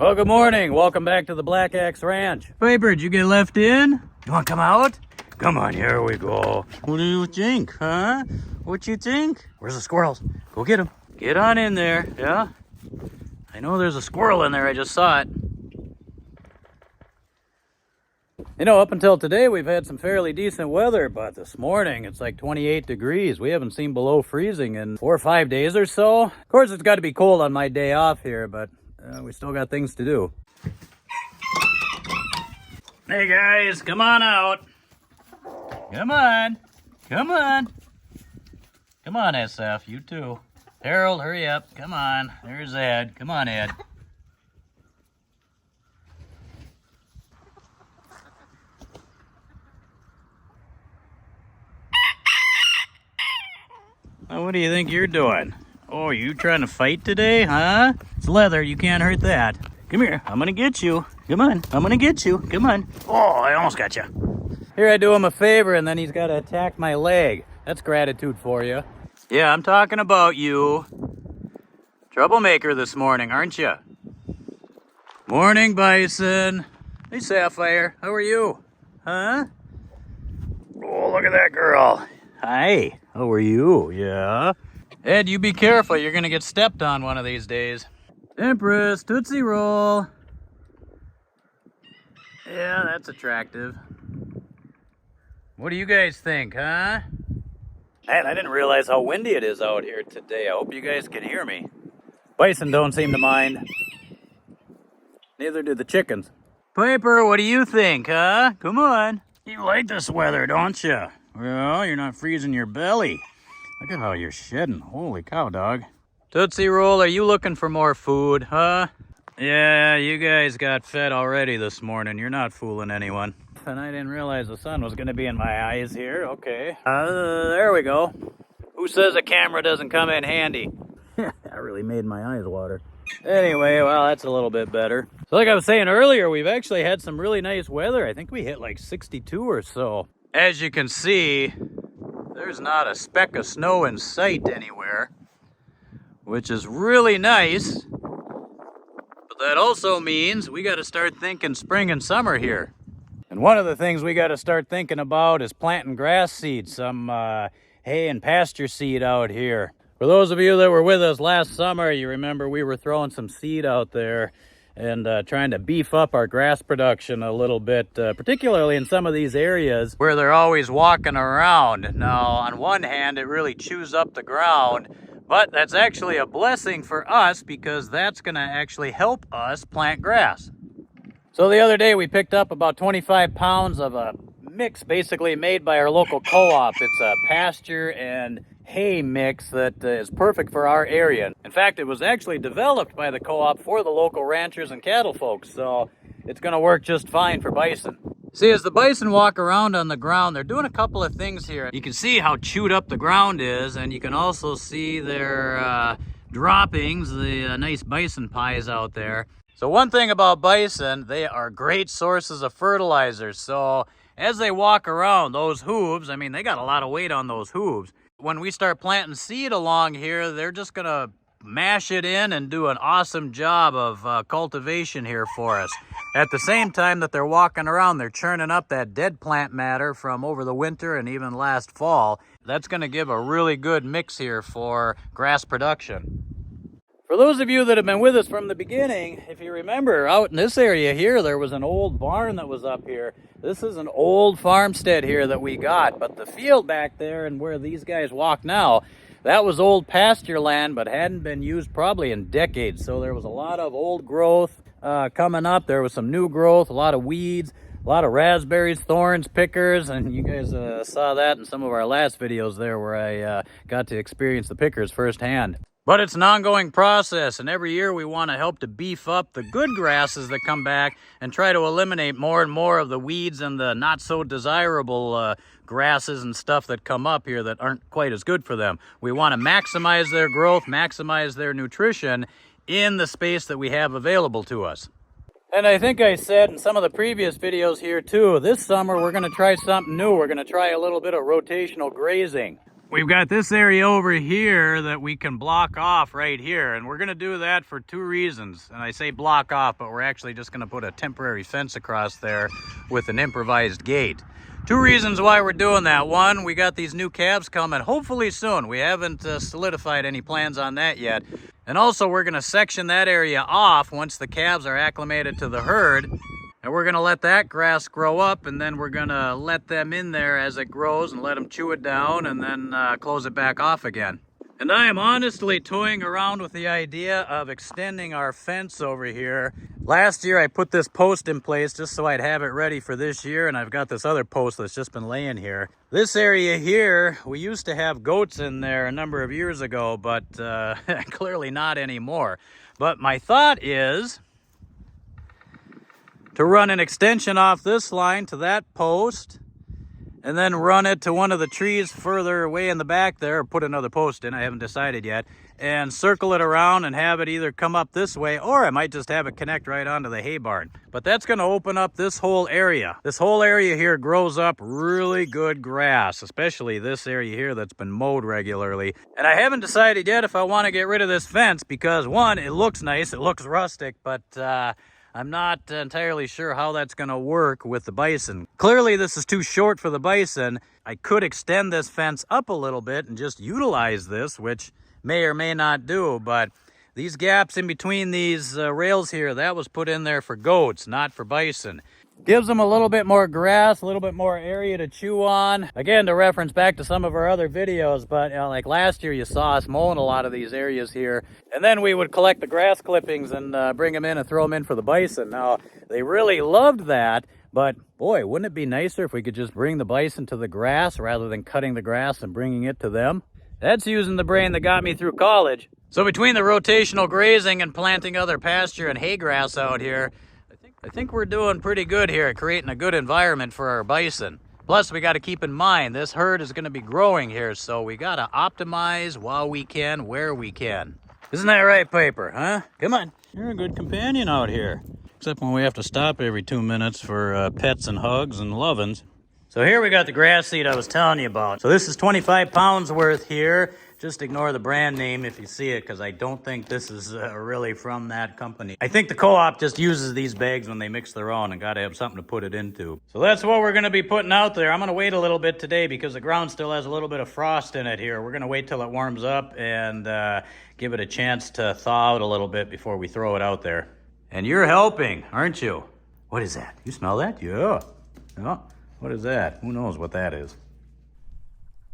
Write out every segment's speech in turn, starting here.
Well, good morning. Welcome back to the Black Axe Ranch. Piper, did you get left in? You want to come out? Come on, here we go. What do you think, huh? What you think? Where's the squirrels? Go get them. Get on in there, yeah? I know there's a squirrel in there. I just saw it. You know, up until today, we've had some fairly decent weather, but this morning it's like 28 degrees. We haven't seen below freezing in 4 or 5 days or so. Of course, it's got to be cold on my day off here, but we still got things to do. Hey guys, come on out. Come on. Come on. Come on, SF, you too. Harold, hurry up. Come on. There's Ed. Come on, Ed. Now, what do you think you're doing? Oh, you trying to fight today, huh? It's leather. You can't hurt that. Come here. I'm going to get you. Come on. I'm going to get you. Come on. Oh, I almost got you. Here I do him a favor, and then he's got to attack my leg. That's gratitude for you. Yeah, I'm talking about you. Troublemaker this morning, aren't you? Morning, Bison. Hey, Sapphire. How are you? Huh? Oh, look at that girl. Hi. How are you? Yeah. Ed, you be careful. You're going to get stepped on one of these days. Empress, Tootsie Roll. Yeah, that's attractive. What do you guys think, huh? Man, I didn't realize how windy it is out here today. I hope you guys can hear me. Bison don't seem to mind. Neither do the chickens. Piper, what do you think, huh? Come on. You like this weather, don't you? Well, you're not freezing your belly. Look at how you're shedding. Holy cow, dog. Tootsie Roll, are you looking for more food, huh? Yeah, you guys got fed already this morning. You're not fooling anyone. And I didn't realize the sun was going to be in my eyes here. Okay. There we go. Who says a camera doesn't come in handy? That really made my eyes water. Anyway, well, that's a little bit better. So like I was saying earlier, we've actually had some really nice weather. I think we hit like 62 or so. As you can see, there's not a speck of snow in sight anywhere, which is really nice. But that also means we got to start thinking spring and summer here. And one of the things we got to start thinking about is planting grass seed, some hay and pasture seed out here. For those of you that were with us last summer, you remember we were throwing some seed out there and trying to beef up our grass production a little bit, particularly in some of these areas where they're always walking around. Now, on one hand, it really chews up the ground, but that's actually a blessing for us because that's going to actually help us plant grass. So the other day we picked up about 25 pounds of a mix basically made by our local co-op. It's a pasture and hay mix that is perfect for our area. In fact, it was actually developed by the co-op for the local ranchers and cattle folks, so it's going to work just fine for bison. See, as the bison walk around on the ground, they're doing a couple of things here. You can see how chewed up the ground is, and you can also see their droppings, the nice bison pies out there. So one thing about bison, they are great sources of fertilizer. So as they walk around, those hooves, I mean, they got a lot of weight on those hooves. When we start planting seed along here, they're just going to mash it in and do an awesome job of cultivation here for us. At the same time that they're walking around, they're churning up that dead plant matter from over the winter and even last fall. That's going to give a really good mix here for grass production. For those of you that have been with us from the beginning, if you remember, out in this area here, there was an old barn that was up here. This is an old farmstead here that we got, but the field back there and where these guys walk now, that was old pasture land, but hadn't been used probably in decades. So there was a lot of old growth coming up. There was some new growth, a lot of weeds, a lot of raspberries, thorns, pickers, and you guys saw that in some of our last videos there where I got to experience the pickers firsthand. But it's an ongoing process, and every year we want to help to beef up the good grasses that come back and try to eliminate more and more of the weeds and the not so desirable grasses and stuff that come up here that aren't quite as good for them. We want to maximize their growth, maximize their nutrition in the space that we have available to us. And I think I said in some of the previous videos here too, this summer we're going to try something new. We're going to try a little bit of rotational grazing. we've got this area over here that we can block off right here, and we're going to do that for 2 reasons. And I say block off, but we're actually just going to put a temporary fence across there with an improvised gate. 2 reasons why we're doing that. One, we got these new calves coming hopefully soon. We haven't solidified any plans on that yet. And also we're going to section that area off once the calves are acclimated to the herd. And we're going to let that grass grow up, and then we're going to let them in there as it grows and let them chew it down and then close it back off again. And I am honestly toying around with the idea of extending our fence over here. Last year I put this post in place just so I'd have it ready for this year, and I've got this other post that's just been laying here. This area here, we used to have goats in there a number of years ago, but clearly not anymore. But my thought is to run an extension off this line to that post, and then run it to one of the trees further away in the back there, or put another post in, I haven't decided yet, and circle it around and have it either come up this way, or I might just have it connect right onto the hay barn. But that's going to open up this whole area. This whole area here grows up really good grass, especially this area here that's been mowed regularly. And I haven't decided yet if I want to get rid of this fence, because one, it looks nice, it looks rustic, but I'm not entirely sure how that's going to work with the bison. Clearly this is too short for the bison. I could extend this fence up a little bit and just utilize this, which may or may not do, but these gaps in between these rails here, that was put in there for goats, not for bison. Gives them a little bit more grass, a little bit more area to chew on. Again, to reference back to some of our other videos, but like last year you saw us mowing a lot of these areas here, and then we would collect the grass clippings and bring them in and throw them in for the bison. Now, they really loved that, but boy, wouldn't it be nicer if we could just bring the bison to the grass rather than cutting the grass and bringing it to them? That's using the brain that got me through college. So between the rotational grazing and planting other pasture and hay grass out here, I think we're doing pretty good here at creating a good environment for our bison. Plus, we got to keep in mind, this herd is going to be growing here, so we got to optimize while we can, where we can. Isn't that right, Piper, huh? Come on. You're a good companion out here. Except when we have to stop every 2 minutes for pets and hugs and lovin's. So here we got the grass seed I was telling you about. So this is 25 pounds worth here. Just ignore the brand name if you see it, because I don't think this is really from that company. I think the co-op just uses these bags when they mix their own and got to have something to put it into. So that's what we're going to be putting out there. I'm going to wait a little bit today because the ground still has a little bit of frost in it here. We're going to wait till it warms up and give it a chance to thaw out a little bit before we throw it out there. And you're helping, aren't you? What is that? You smell that? Yeah. Oh, what is that? Who knows what that is?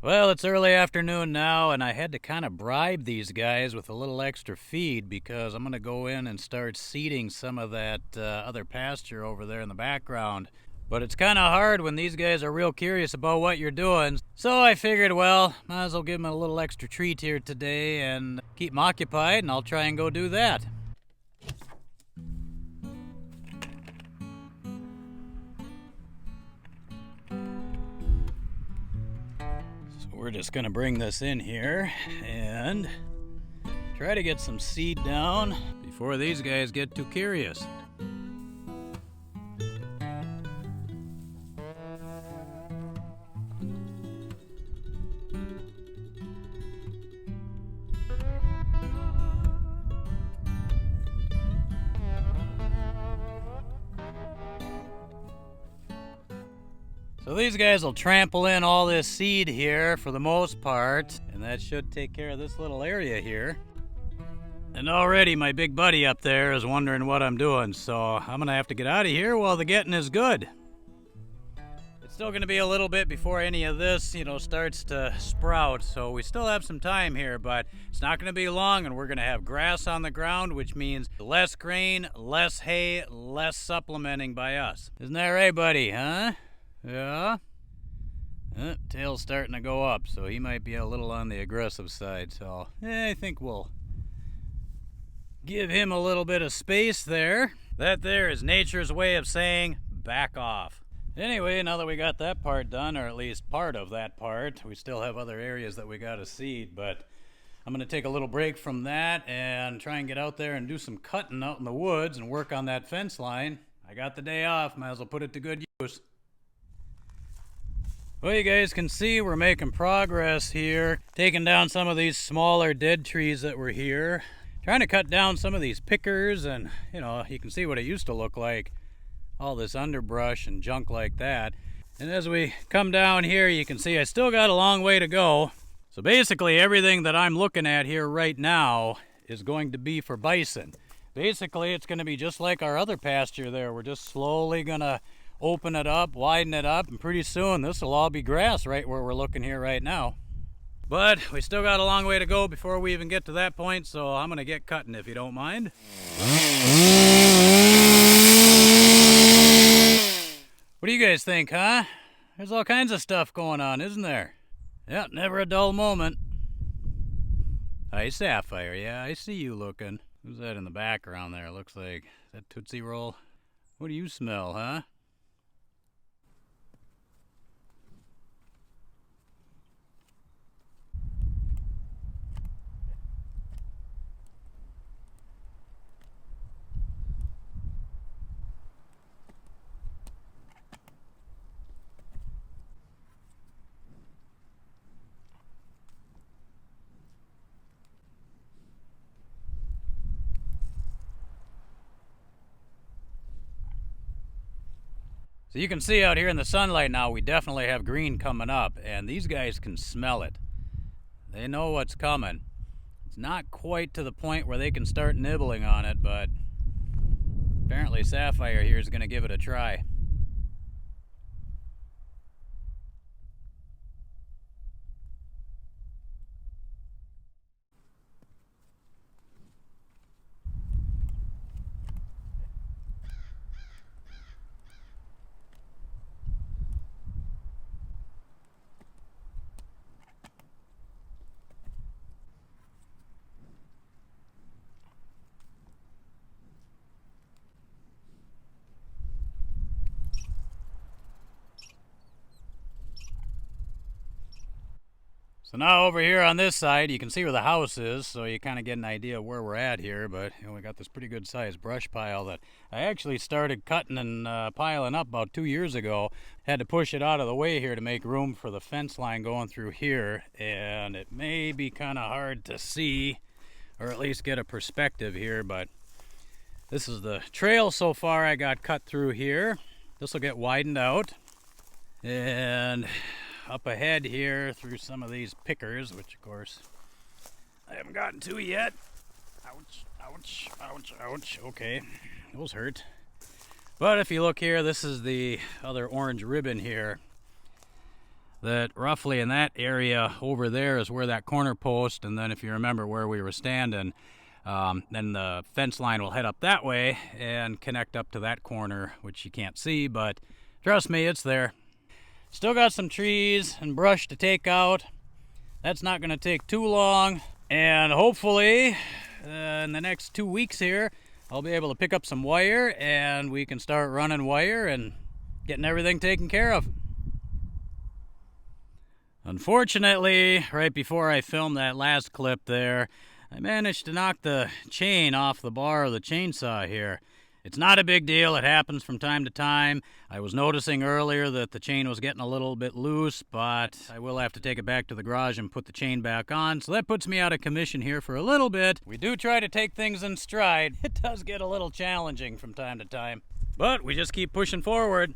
Well, it's early afternoon now, and I had to kind of bribe these guys with a little extra feed because I'm going to go in and start seeding some of that other pasture over there in the background. But it's kind of hard when these guys are real curious about what you're doing. So I figured, well, might as well give them a little extra treat here today and keep them occupied, and I'll try and go do that. We're just going to bring this in here and try to get some seed down before these guys get too curious. So these guys will trample in all this seed here for the most part, and that should take care of this little area here. And already my big buddy up there is wondering what I'm doing, so I'm gonna have to get out of here while the getting is good. It's still gonna be a little bit before any of this, starts to sprout, so we still have some time here, but it's not gonna be long, and we're gonna have grass on the ground, which means less grain, less hay, less supplementing by us. Isn't that right, buddy, huh? Yeah. Tail's starting to go up, so he might be a little on the aggressive side. So I think we'll give him a little bit of space there. That there is nature's way of saying back off. Anyway, now that we got that part done, or at least part of that part, we still have other areas that we got to seed, but I'm going to take a little break from that and try and get out there and do some cutting out in the woods and work on that fence line. I got the day off, might as well put it to good use. Well, you guys can see we're making progress here, taking down some of these smaller dead trees that were here, trying to cut down some of these pickers, and you can see what it used to look like, all this underbrush and junk like that. And as we come down here, you can see I still got a long way to go. So basically everything that I'm looking at here right now is going to be for bison. Basically it's going to be just like our other pasture there. We're just slowly going to open it up, widen it up, and pretty soon this will all be grass right where we're looking here right now. But we still got a long way to go before we even get to that point, so I'm going to get cutting if you don't mind. What do you guys think, huh? There's all kinds of stuff going on, isn't there? Yeah, never a dull moment. Hi, Sapphire. Yeah, I see you looking. Who's that in the background there? Looks like, is that Tootsie Roll? What do you smell, huh? So you can see out here in the sunlight now, we definitely have green coming up, and these guys can smell it. They know what's coming. It's not quite to the point where they can start nibbling on it, but apparently Sapphire here is going to give it a try. So now over here on this side, you can see where the house is, so you kind of get an idea of where we're at here, but we got this pretty good sized brush pile that I actually started cutting and piling up about 2 years ago. Had to push it out of the way here to make room for the fence line going through here, and it may be kind of hard to see, or at least get a perspective here, but this is the trail so far I got cut through here. This will get widened out, and up ahead here through some of these pickers, which of course I haven't gotten to yet. Ouch, ouch, ouch, ouch. Okay, those hurt. But if you look here, this is the other orange ribbon here. That roughly in that area over there is where that corner post, and then if you remember where we were standing, then the fence line will head up that way and connect up to that corner, which you can't see, but trust me, it's there. Still got some trees and brush to take out. That's not going to take too long. And hopefully, in the next 2 weeks here, I'll be able to pick up some wire and we can start running wire and getting everything taken care of. Unfortunately, right before I filmed that last clip there, I managed to knock the chain off the bar of the chainsaw here. It's not a big deal. It happens from time to time. I was noticing earlier that the chain was getting a little bit loose, but I will have to take it back to the garage and put the chain back on. So that puts me out of commission here for a little bit. We do try to take things in stride. It does get a little challenging from time to time, but we just keep pushing forward.